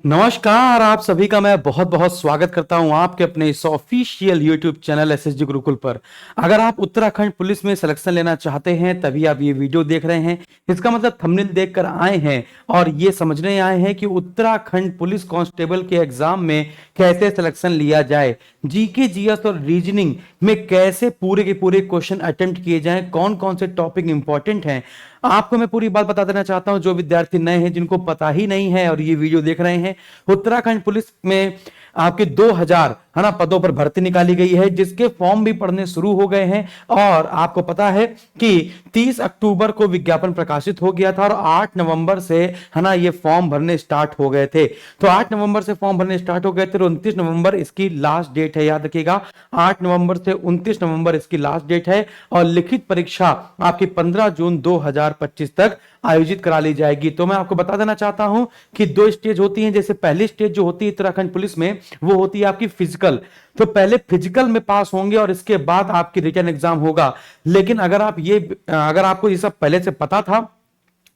नमस्कार, आप सभी का मैं बहुत बहुत स्वागत करता हूं आपके अपने इस official YouTube channel SSG Gurukul पर। अगर आप उत्तराखंड पुलिस में सिलेक्शन लेना चाहते हैं तभी आप ये वीडियो देख रहे हैं। इसका मतलब थंबनेल देखकर आए हैं और ये समझने आए हैं कि उत्तराखंड पुलिस कांस्टेबल के एग्जाम में कैसे सिलेक्शन लिया जाए, जीके जीएस और रीजनिंग में कैसे पूरे के पूरे क्वेश्चन अटेम्प्ट किए जाएं, कौन कौन से टॉपिक इंपॉर्टेंट हैं। आपको मैं पूरी बात बता देना चाहता हूं, जो विद्यार्थी नए हैं जिनको पता ही नहीं है और ये वीडियो देख रहे हैं। उत्तराखंड पुलिस में आपके 2000 है ना पदों पर भर्ती निकाली गई है, जिसके फॉर्म भी पढ़ने शुरू हो गए हैं। और आपको पता है कि 30 अक्टूबर को विज्ञापन प्रकाशित हो गया था और 8 नवंबर से है ना ये फॉर्म भरने स्टार्ट हो गए थे। तो 8 नवंबर से फॉर्म भरने स्टार्ट हो गए थे, 29 नवंबर इसकी लास्ट डेट है, याद रखिएगा। 8 नवंबर से 29 नवंबर इसकी लास्ट डेट है और लिखित परीक्षा आपकी 15 जून 2025 तक आयोजित करा ली जाएगी। तो मैं आपको बता देना चाहता हूं कि दो स्टेज होती हैं। जैसे पहली स्टेज जो होती है उत्तराखंड पुलिस में, वो होती है आपकी फिजिकल। तो पहले फिजिकल में पास होंगे और इसके बाद आपकी रिटन एग्जाम होगा। लेकिन अगर आपको ये सब पहले से पता था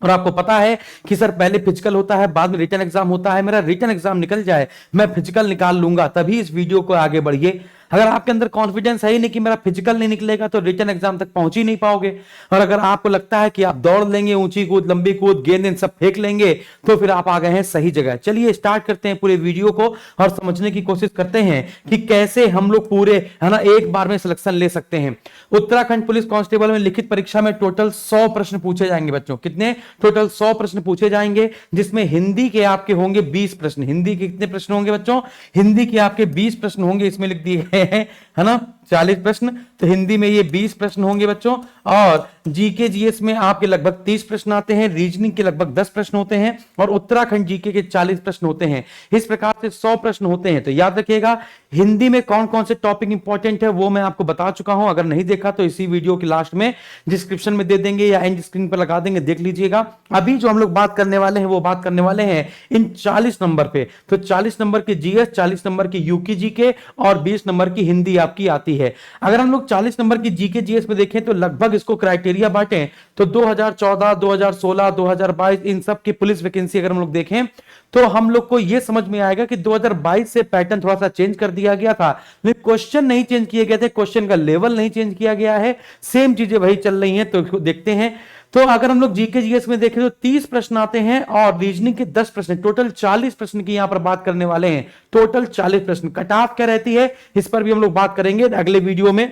और आपको पता है कि सर पहले फिजिकल होता है बाद में रिटन एग्जाम होता है, मेरा रिटन एग्जाम निकल जाए, मैं फिजिकल निकाल लूंगा, तभी इस वीडियो को आगे बढ़िए। अगर आपके अंदर कॉन्फिडेंस है ही नहीं कि मेरा फिजिकल नहीं निकलेगा तो रिटन एग्जाम तक पहुंच ही नहीं पाओगे। और अगर आपको लगता है कि आप दौड़ लेंगे, ऊंची कूद, लंबी कूद, गेंद सब फेंक लेंगे, तो फिर आप आ गए हैं सही जगह। चलिए स्टार्ट करते हैं पूरे वीडियो को और समझने की कोशिश करते हैं कि कैसे हम लोग पूरे है ना एक बार में सिलेक्शन ले सकते हैं। उत्तराखंड पुलिस कांस्टेबल में लिखित परीक्षा में टोटल 100 प्रश्न पूछे जाएंगे बच्चों। कितने? टोटल 100 प्रश्न पूछे जाएंगे, जिसमें हिंदी के आपके होंगे 20 प्रश्न। हिंदी के कितने प्रश्न होंगे बच्चों? हिंदी के आपके 20 प्रश्न होंगे, इसमें लिख दिए गए हैं है ना 40 प्रश्न, तो हिंदी में ये 20 प्रश्न होंगे बच्चों। और जीके जीएस में आपके लगभग 30 प्रश्न आते हैं, रीजनिंग के लगभग 10 प्रश्न होते हैं और उत्तराखंड जीके के 40 प्रश्न होते हैं। इस प्रकार से 100 प्रश्न होते हैं। तो याद रखिएगा हिंदी में कौन कौन से टॉपिक इंपॉर्टेंट है वो मैं आपको बता चुका हूं। अगर नहीं देखा तो इसी वीडियो के लास्ट में डिस्क्रिप्शन में दे देंगे या एंड स्क्रीन पर लगा देंगे, देख लीजिएगा। अभी जो हम लोग बात करने वाले हैं वो बात करने वाले हैं इन 40 नंबर पे। तो 40 नंबर की जीएस, 40 नंबर की यूके जीके और 20 नंबर की हिंदी आपकी आती है। अगर हम लोग 40 नंबर की जीके जीएस में देखें तो लगभग इसको क्राइटेरिया बांटें तो 2014, 2016, 2022 इन सब की पुलिस वैकेंसी अगर हम लोग देखें तो हम लोग को यह समझ में आएगा कि 2022 से पैटर्न थोड़ा सा चेंज कर दिया गया था, लेकिन क्वेश्चन नहीं चेंज किए गए थे, क्वेश्चन का लेवल नहीं चेंज किया गया है, सेम चीजें वही चल रही हैं। तो देखते हैं। तो अगर हम लोग जीके जीएस में देखें तो 30 प्रश्न आते हैं और रीजनिंग के 10 प्रश्न, टोटल 40 प्रश्न की यहां पर बात करने वाले हैं। टोटल 40 प्रश्न। कट ऑफ क्या रहती है इस पर भी हम लोग बात करेंगे अगले वीडियो में।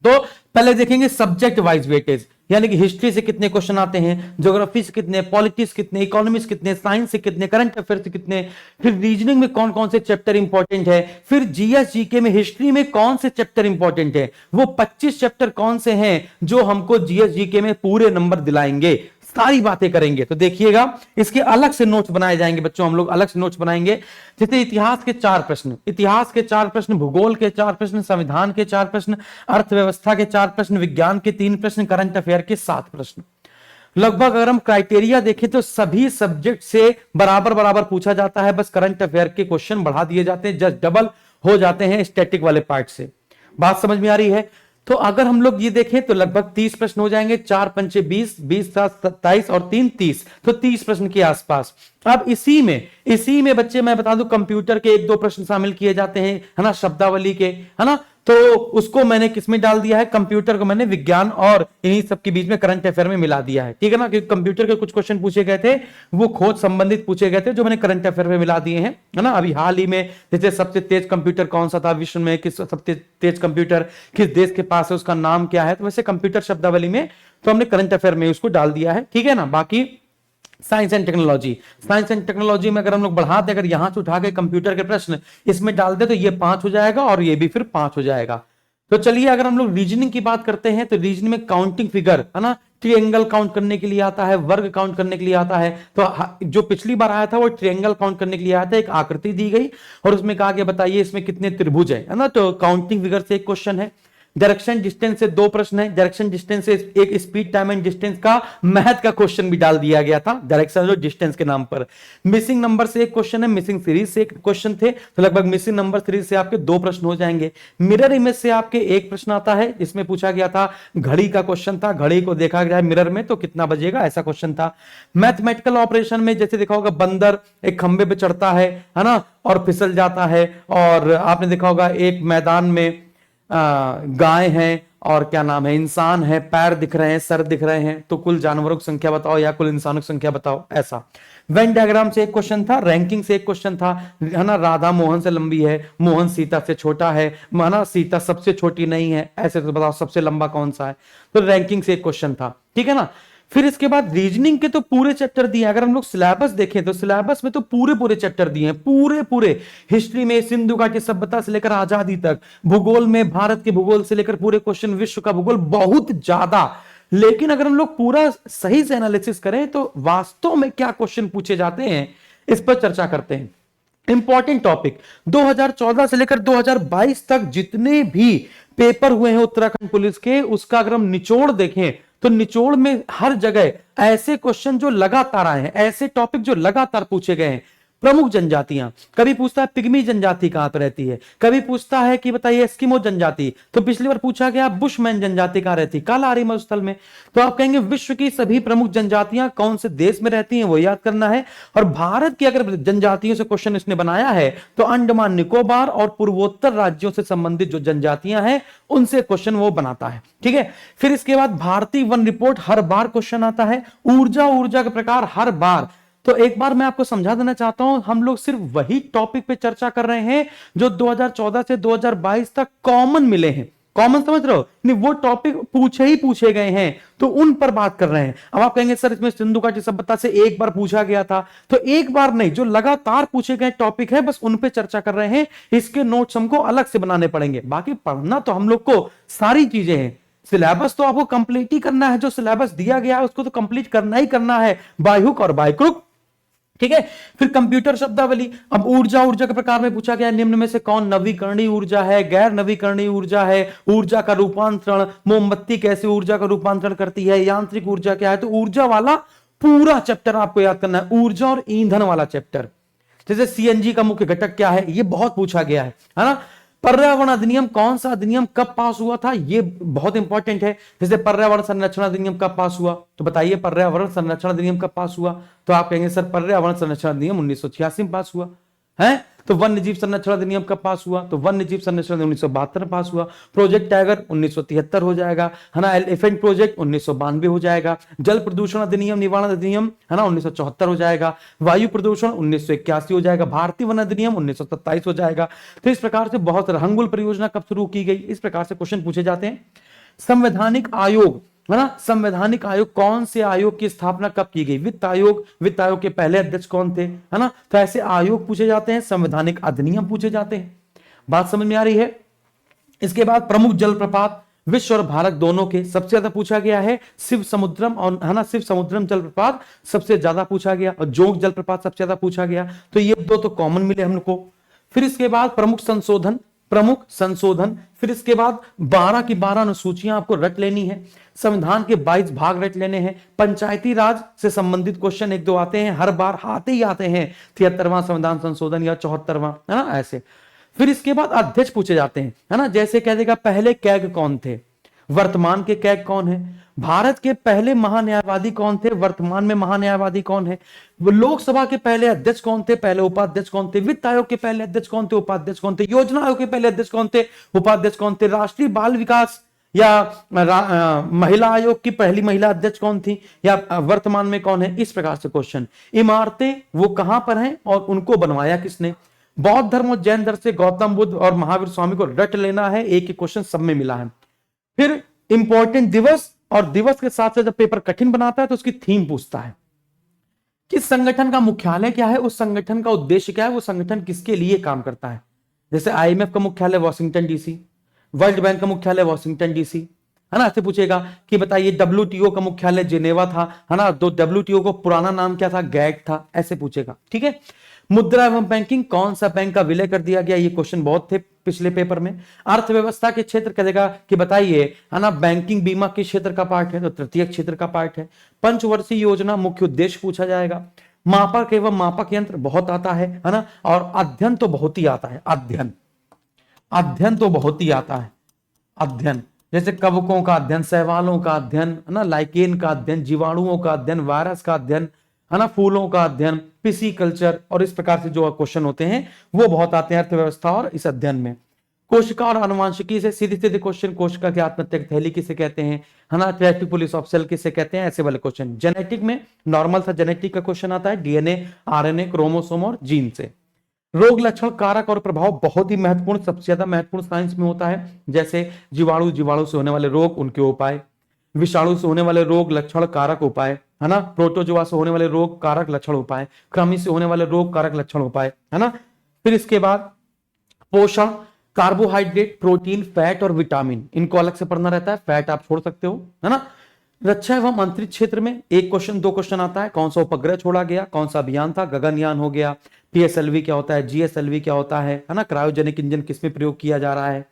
तो पहले देखेंगे सब्जेक्ट वाइज वेटेज, यानी कि हिस्ट्री से कितने क्वेश्चन आते हैं, ज्योग्राफी से कितने, पॉलिटिक्स कितने, इकोनॉमिक्स कितने, साइंस से कितने, करंट अफेयर से कितने, फिर रीजनिंग में कौन कौन से चैप्टर इंपॉर्टेंट है, फिर जीएस जीके में हिस्ट्री में कौन से चैप्टर इंपॉर्टेंट है, वो 25 चैप्टर कौन से हैं जो हमको जीएस जीके में पूरे नंबर दिलाएंगे, सारी बातें करेंगे। तो देखिएगा इसके अलग से नोट्स बनाए जाएंगे बच्चों, हम लोग अलग से नोट्स बनाएंगे। जैसे इतिहास के 4 प्रश्न, इतिहास के 4 प्रश्न, भूगोल के 4 प्रश्न, संविधान के 4 प्रश्न, अर्थव्यवस्था के 4 प्रश्न, विज्ञान के 3 प्रश्न, करंट अफेयर के 7 प्रश्न। लगभग अगर हम क्राइटेरिया देखें तो सभी सब्जेक्ट से बराबर बराबर पूछा जाता है, बस करंट अफेयर के क्वेश्चन बढ़ा दिए जाते हैं, जस्ट डबल हो जाते हैं स्टैटिक वाले पार्ट से। बात समझ में आ रही है? तो अगर हम लोग ये देखें तो लगभग 30 प्रश्न हो जाएंगे, 4 पंचे 20, 20 7 27 और 3 30, तो 30 प्रश्न के आसपास। अब इसी में बच्चे मैं बता दूं कंप्यूटर के 1-2 प्रश्न शामिल किए जाते हैं, है ना, शब्दावली के, है ना। तो उसको मैंने किसमें डाल दिया है, कंप्यूटर को मैंने विज्ञान और इन्हीं सब के बीच में करंट अफेयर में मिला दिया है, ठीक है ना। क्योंकि कंप्यूटर के कुछ क्वेश्चन पूछे गए थे वो खोज संबंधित पूछे गए थे, जो मैंने करंट अफेयर में मिला दिए हैं, है ना। अभी हाल ही में जैसे सबसे तेज कंप्यूटर कौन सा था विश्व में, किस सबसे तेज कंप्यूटर किस देश के पास है, उसका नाम क्या है, तो वैसे कंप्यूटर शब्दावली में तो हमने करंट अफेयर में उसको डाल दिया है, ठीक है ना। बाकी science and technology, science and technology में अगर हम लोग बढ़ा दे, अगर यहां से उठा के कंप्यूटर के प्रश्न इसमें डाल दे तो ये 5 हो जाएगा और ये भी फिर 5 हो जाएगा। तो चलिए अगर हम लोग रीजनिंग की बात करते हैं तो रीजनिंग में काउंटिंग फिगर, है ना, ट्रायंगल काउंट करने के लिए आता है, वर्ग काउंट करने के लिए आता है। तो जो पिछली बार आया था वो ट्रायंगल काउंट करने के लिए आया था, एक आकृति दी गई और उसमें कहा गया बताइए इसमें कितने त्रिभुज है ना। तो काउंटिंग फिगर से एक क्वेश्चन है। डायरेक्शन डिस्टेंस से 2 प्रश्न है, डायरेक्शन डिस्टेंस से एक स्पीड टाइम एंड डिस्टेंस का मैथ का क्वेश्चन भी डाल दिया गया था डायरेक्शन और डिस्टेंस के नाम पर। मिसिंग नंबर से एक क्वेश्चन है, मिसिंग सीरीज से एक क्वेश्चन थे, तो लगभग मिसिंग नंबर सीरीज से आपके 2 प्रश्न हो जाएंगे। मिरर इमेज से आपके एक प्रश्न आता है, इसमें पूछा गया था घड़ी का क्वेश्चन था, घड़ी को देखा गया मिरर में तो कितना बजेगा, ऐसा क्वेश्चन था। मैथमेटिकल ऑपरेशन में जैसे देखा होगा बंदर एक खंबे पे चढ़ता है ना, और फिसल जाता है, और आपने देखा होगा एक मैदान में गाय है और क्या नाम है इंसान है, पैर दिख रहे हैं, सर दिख रहे हैं, तो कुल जानवरों की संख्या बताओ या कुल इंसानों की संख्या बताओ, ऐसा। वेन डायग्राम से एक क्वेश्चन था, रैंकिंग से एक क्वेश्चन था, है ना, राधा मोहन से लंबी है, मोहन सीता से छोटा है ना, सीता सबसे छोटी नहीं है, ऐसे तो बताओ सबसे लंबा कौन सा है, तो रैंकिंग से एक क्वेश्चन था, ठीक है ना। फिर इसके बाद रीजनिंग के तो पूरे चैप्टर दिए, अगर हम लोग सिलेबस देखें तो सिलेबस में तो पूरे पूरे चैप्टर दिए हैं, पूरे पूरे। हिस्ट्री में सिंधु घाटी सभ्यता से लेकर आजादी तक, भूगोल में भारत के भूगोल से लेकर पूरे क्वेश्चन, विश्व का भूगोल, बहुत ज्यादा। लेकिन अगर हम लोग पूरा सही से एनालिसिस करें तो वास्तव में क्या क्वेश्चन पूछे जाते हैं, इस पर चर्चा करते हैं। इंपॉर्टेंट टॉपिक 2014 से लेकर 2022 तक जितने भी पेपर हुए हैं उत्तराखंड पुलिस के, उसका अगर हम निचोड़ देखें तो निचोड़ में हर जगह ऐसे क्वेश्चन जो लगातार आए हैं, ऐसे टॉपिक जो लगातार पूछे गए हैं। प्रमुख जनजातियां, कभी पूछता है पिग्मी जनजाति कहां पर रहती है, कभी पूछता है कि बताइए एस्किमो जनजाति, तो पिछली बार पूछा गया बुशमैन जनजाति कहां रहती, कालाहारी मरुस्थल में। तो आप कहेंगे विश्व की सभी प्रमुख जनजातियां कौन से देश में रहती हैं, वो याद करना है। और भारत की अगर जनजातियों से क्वेश्चन इसने बनाया है तो अंडमान निकोबार और पूर्वोत्तर राज्यों से संबंधित जो जनजातियां हैं उनसे क्वेश्चन वो बनाता है, ठीक है। फिर इसके बाद भारतीय वन रिपोर्ट हर बार क्वेश्चन आता है, ऊर्जा के प्रकार हर बार। तो एक बार मैं आपको समझा देना चाहता हूं, हम लोग सिर्फ वही टॉपिक पे चर्चा कर रहे हैं जो 2014 से 2022 तक कॉमन मिले हैं। कॉमन समझ रहे हो, नहीं वो टॉपिक पूछे गए हैं तो उन पर बात कर रहे हैं। अब आप कहेंगे सर इसमें सिंधु घाटी सभ्यता से एक बार पूछा गया था, तो एक बार नहीं, जो लगातार पूछे गए टॉपिक है बस उन पे चर्चा कर रहे हैं। इसके नोट्स हमको अलग से बनाने पड़ेंगे, बाकी पढ़ना तो हम लोग को सारी चीजें हैं। सिलेबस तो आपको कंप्लीट ही करना है, जो सिलेबस दिया गया है उसको तो कंप्लीट करना ही करना है, बाय हुक और बाय क्रुक, ठीक है। फिर कंप्यूटर शब्दावली, अब ऊर्जा के प्रकार में पूछा गया निम्न में से कौन नवीकरणीय ऊर्जा है, गैर नवीकरणीय ऊर्जा है, ऊर्जा का रूपांतरण, मोमबत्ती कैसे ऊर्जा का रूपांतरण करती है, यांत्रिक ऊर्जा क्या है। तो ऊर्जा वाला पूरा चैप्टर आपको याद करना है, ऊर्जा और ईंधन वाला चैप्टर। जैसे सीएनजी का मुख्य घटक क्या है, ये बहुत पूछा गया है ना। पर्यावरण अधिनियम, कौन सा अधिनियम कब पास हुआ था, ये बहुत इंपॉर्टेंट है। जैसे पर्यावरण संरक्षण अधिनियम कब पास हुआ, तो बताइए पर्यावरण संरक्षण अधिनियम कब पास हुआ, तो आप कहेंगे सर पर्यावरण संरक्षण अधिनियम 1986 में पास हुआ है। तो वन्य जीव संरक्षण अधिनियम कब पास हुआ, तो वन्य जीव संरक्षण 1972 में पास हुआ। प्रोजेक्ट टाइगर 1973 हो जाएगा, है ना। एलिफेंट प्रोजेक्ट 1992 हो जाएगा। जल प्रदूषण अधिनियम निवारण अधिनियम, है ना, 1974 हो जाएगा। वायु प्रदूषण 1981 हो जाएगा। भारतीय वन अधिनियम 1927 हो जाएगा। तो इस प्रकार से बहुत हंगुल परियोजना कब शुरू की गई, इस प्रकार से क्वेश्चन पूछे जाते हैं। संवैधानिक आयोग, है ना, संवैधानिक आयोग, कौन से आयोग की स्थापना कब की गई, वित्त आयोग, वित्त आयोग के पहले अध्यक्ष कौन थे, है ना। तो ऐसे आयोग पूछे जाते हैं, संवैधानिक अधिनियम पूछे जाते हैं। बात समझ में आ रही है। इसके बाद प्रमुख जलप्रपात, विश्व और भारत दोनों के सबसे ज्यादा पूछा गया है शिव समुद्रम, और है ना, शिव समुद्रम जलप्रपात सबसे ज्यादा पूछा गया, और जोग जलप्रपात सबसे ज्यादा पूछा गया। तो ये दो तो कॉमन मिले हम लोग को। फिर इसके बाद प्रमुख संशोधन, फिर इसके बाद 12 की 12 अनुसूचियां आपको रट लेनी है। संविधान के 22 भाग रट लेने हैं। पंचायती राज से संबंधित क्वेश्चन एक दो आते हैं, हर बार आते ही आते हैं, 73वां संविधान संशोधन या 74वां, है ना, ऐसे। फिर इसके बाद अध्यक्ष पूछे जाते हैं, है ना। जैसे कह देगा पहले कैग कौन थे, वर्तमान के कैग कौन है, भारत के पहले महान्यायवादी कौन थे, वर्तमान में महान्यायवादी कौन है, लोकसभा के पहले अध्यक्ष कौन थे, पहले उपाध्यक्ष कौन थे, वित्त आयोग के पहले अध्यक्ष कौन थे, उपाध्यक्ष कौन थे, योजना आयोग के पहले अध्यक्ष कौन थे, उपाध्यक्ष कौन थे, राष्ट्रीय बाल विकास या महिला आयोग की पहली महिला अध्यक्ष कौन थी, या वर्तमान में कौन है, इस प्रकार से क्वेश्चन। इमारतें वो कहां पर हैं और उनको बनवाया किसने। बौद्ध धर्म और जैन धर्म से गौतम बुद्ध और महावीर स्वामी को रट लेना है, एक ही क्वेश्चन सब में मिला है। फिर इंपॉर्टेंट दिवस, और दिवस के साथ से जब पेपर कठिन बनाता है तो उसकी थीम पूछता है। किस संगठन का मुख्यालय क्या है, उस संगठन का उद्देश्य क्या है, वो संगठन किसके लिए काम करता है। जैसे आईएमएफ का मुख्यालय वॉशिंगटन डीसी, वर्ल्ड बैंक का मुख्यालय वॉशिंगटन डीसी, है ना, ऐसे पूछेगा कि बताइए डब्ल्यूटीओ का मुख्यालय जिनेवा था, है ना, तो डब्ल्यूटीओ को पुराना नाम क्या था, गैग था, ऐसे पूछेगा। ठीक है, मुद्रा एवं बैंकिंग, कौन सा बैंक का विलय कर दिया गया, ये क्वेश्चन बहुत थे पिछले पेपर में। अर्थव्यवस्था के क्षेत्र कहेगा कि बताइए, है ना, बैंकिंग बीमा किस क्षेत्र का पार्ट है, तो तृतीय क्षेत्र का पार्ट है। पंचवर्षीय योजना मुख्य उद्देश्य पूछा जाएगा। मापक एवं मापक यंत्र बहुत आता है ना, और अध्ययन तो बहुत ही आता है, अध्ययन, अध्ययन तो बहुत ही आता है, अध्ययन जैसे कवकों का अध्ययन, शैवालों का अध्ययन, है ना, लाइकेन का अध्ययन, जीवाणुओं का अध्ययन, वायरस का अध्ययन, है ना, फूलों का अध्ययन, पिसिकल्चर, और इस प्रकार से जो क्वेश्चन होते हैं वो बहुत आते हैं अर्थव्यवस्था और इस अध्ययन में। कोशिका और अनुवांशिकी से सीधे सीधे क्वेश्चन, कोशिका की आत्महत्या थैली किसे कहते हैं, है ना, ट्रैफिक पुलिस ऑफ सेल किसे कहते हैं, ऐसे वाले क्वेश्चन। जेनेटिक में नॉर्मल सा जेनेटिक का क्वेश्चन आता है, डीएनए, आरएनए, क्रोमोसोम और जीन से। रोग लक्षण, कारक और प्रभाव बहुत ही महत्वपूर्ण, सबसे ज्यादा महत्वपूर्ण साइंस में होता है, जैसे जीवाणु, जीवाणु से होने वाले रोग, उनके उपाय, विषाणु से होने वाले रोग, लक्षण, कारक, उपाय, है ना, प्रोटोजोआ से होने वाले रोग, कारक, लक्षण, उपाय, कृमि से होने वाले रोग, कारक, लक्षण, उपाय, है ना। फिर इसके बाद पोषण, कार्बोहाइड्रेट, प्रोटीन, फैट और विटामिन, इनको अलग से पढ़ना रहता है, फैट आप छोड़ सकते हो, है ना। रक्षा एवं अंतरिक्ष क्षेत्र में एक क्वेश्चन, दो क्वेश्चन आता है, कौन सा उपग्रह छोड़ा गया, कौन सा अभियान था, गगनयान हो गया, पीएसएलवी क्या होता है, जीएसएलवी क्या होता है ना, क्रायोजेनिक इंजन किसमें प्रयोग किया जा रहा है।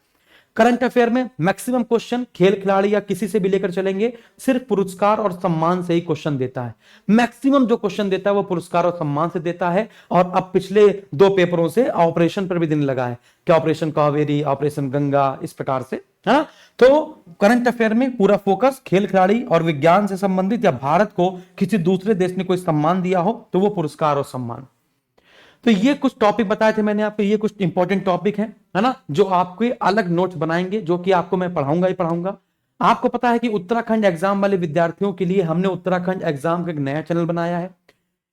करंट अफेयर में मैक्सिमम क्वेश्चन खेल खिलाड़ी या किसी से भी लेकर चलेंगे, सिर्फ पुरस्कार और सम्मान से ही क्वेश्चन देता है। मैक्सिमम जो क्वेश्चन देता है वो पुरस्कार और सम्मान से देता है, और अब पिछले दो पेपरों से ऑपरेशन पर भी देने लगा है, क्या ऑपरेशन कावेरी, ऑपरेशन गंगा, इस प्रकार से, है ना। तो करंट अफेयर में पूरा फोकस खेल खिलाड़ी और विज्ञान से संबंधित, या भारत को किसी दूसरे देश ने कोई सम्मान दिया हो तो वो पुरस्कार और सम्मान। तो ये कुछ टॉपिक बताए थे मैंने आपको, ये कुछ इंपॉर्टेंट टॉपिक है ना, जो आपके अलग नोट्स बनाएंगे, जो कि आपको मैं पढ़ाऊंगा ही पढ़ाऊंगा। आपको पता है कि उत्तराखंड एग्जाम वाले विद्यार्थियों के लिए हमने उत्तराखंड एग्जाम का एक नया चैनल बनाया है।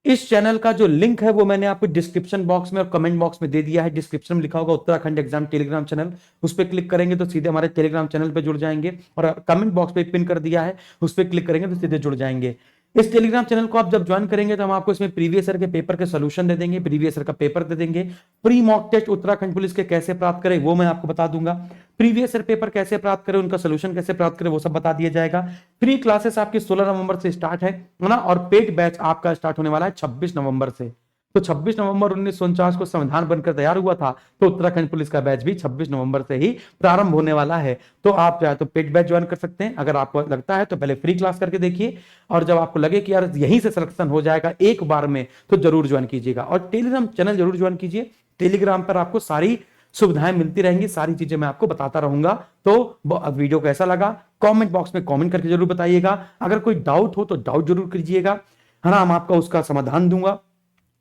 इस चैनल का जो लिंक है वो मैंने आपको डिस्क्रिप्शन बॉक्स में और कमेंट बॉक्स में दे दिया है। डिस्क्रिप्शन में लिखा होगा उत्तराखंड एग्जाम टेलीग्राम चैनल, उस पर क्लिक करेंगे तो सीधे हमारे टेलीग्राम चैनल पे जुड़ जाएंगे, और कमेंट बॉक्स पे पिन कर दिया है, उस पर क्लिक करेंगे तो सीधे जुड़ जाएंगे। इस टेलीग्राम चैनल को आप जब ज्वाइन करेंगे तो हम आपको इसमें प्रीवियस ईयर के पेपर के सोल्यूशन दे देंगे, प्रीवियस ईयर का पेपर दे देंगे, pre mock test Uttarakhand police के कैसे प्राप्त करें वो मैं आपको बता दूंगा, प्रीवियस ईयर पेपर कैसे प्राप्त करें, उनका सोल्यूशन कैसे प्राप्त करें वो सब बता दिया जाएगा। फ्री क्लासेस आपकी 16 नवंबर से स्टार्ट है ना, और पेड बैच आपका स्टार्ट होने वाला है 26 नवंबर से। तो 26 नवंबर 1949 को संविधान बनकर तैयार हुआ था, तो उत्तराखंड पुलिस का बैच भी 26 नवंबर से ही प्रारंभ होने वाला है। तो आप चाहे तो पेड बैच ज्वाइन कर सकते हैं, अगर आपको लगता है तो पहले फ्री क्लास करके देखिए, और जब आपको लगे कि यार यहीं से सिलेक्शन हो जाएगा एक बार में, तो जरूर ज्वाइन कीजिएगा, और टेलीग्राम चैनल जरूर ज्वाइन कीजिए। टेलीग्राम पर आपको सारी सुविधाएं मिलती रहेंगी, सारी चीजें मैं आपको बताता रहूंगा। तो वीडियो कैसा लगा कमेंट बॉक्स में कमेंट करके जरूर बताइएगा, अगर कोई डाउट हो तो डाउट जरूर कीजिएगा, है ना, हम आपका उसका समाधान दूंगा।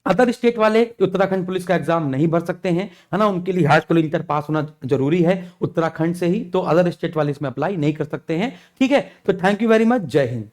अदर स्टेट वाले उत्तराखंड पुलिस का एग्जाम नहीं भर सकते हैं, है ना, उनके लिए हाई स्कूल इंटर पास होना जरूरी है उत्तराखंड से ही, तो अदर स्टेट वाले इसमें अप्लाई नहीं कर सकते हैं। ठीक है, तो थैंक यू वेरी मच, जय हिंद।